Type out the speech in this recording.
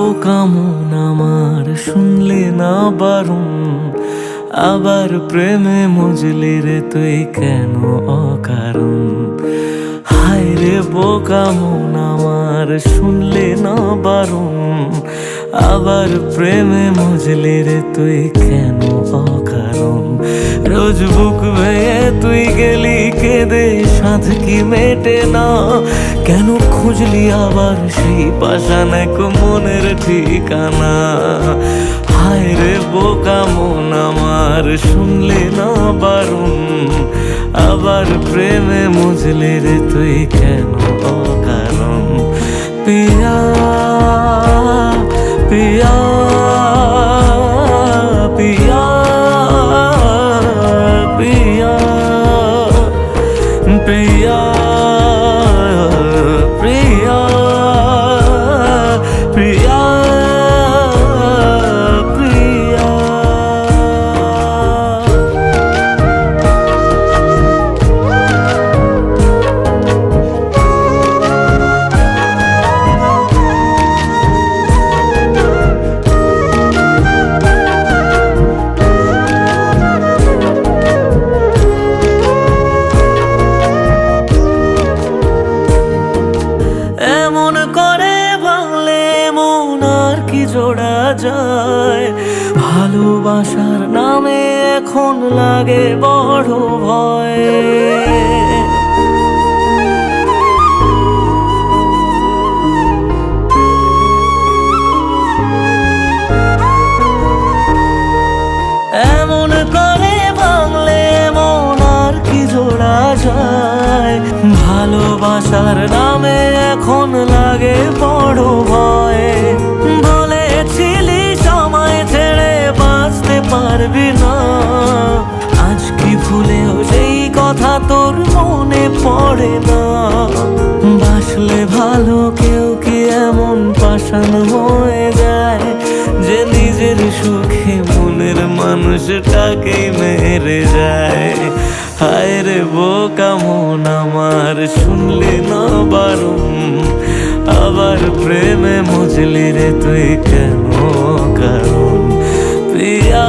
বোকা মন আমার শুনলে না বারণ, আবার প্রেমে মজলি রে তুই কেন অকারণ। হায় রে বোকা মন আমার শুনলে না বারণ, আবার প্রেমে মজলি রে তুই কেন অকারণ। রোজ বুক ভেঙে তুই গেলি কেঁদে সাধ কি মেটে না, কেন খুঁজলি আবার সেই পাষাণ এক মনের ঠিকানা। হায় রে বোকা মন আমার শুনলে না বারণ, আবার প্রেমে মজলে রে তুই কেন অকারণ। পিয়া পিয়া পিয়া পিয়া পিয়া প্রিয়া প্রিয়া প্রিয়া। এমন করে ভাঙলে মন আর কি জোড়া যায়, ভালোবাসার নামে এখন লাগে বড় ভয়। এমন করে ভাঙলে মন আর কি জোড়া যায়, ভালোবাসার নামে এখন লাগে বড় ভয়। বলেছিলি সময় ছেড়ে বাঁচতে পারবি না, আজ কি ভুলেও সেই কথা তোর মনে পড়ে না। বাসলে ভালো কেউ কি এমন পাষাণ হয়ে যায়, যে নিজের সুখে মনের মানুষটাকেই মেরে যায়। হায় রে বোকা মন আমার শুনলি না বারণ, আবার প্রেমে মজলি রে তুই কেন কারণ। পিয়া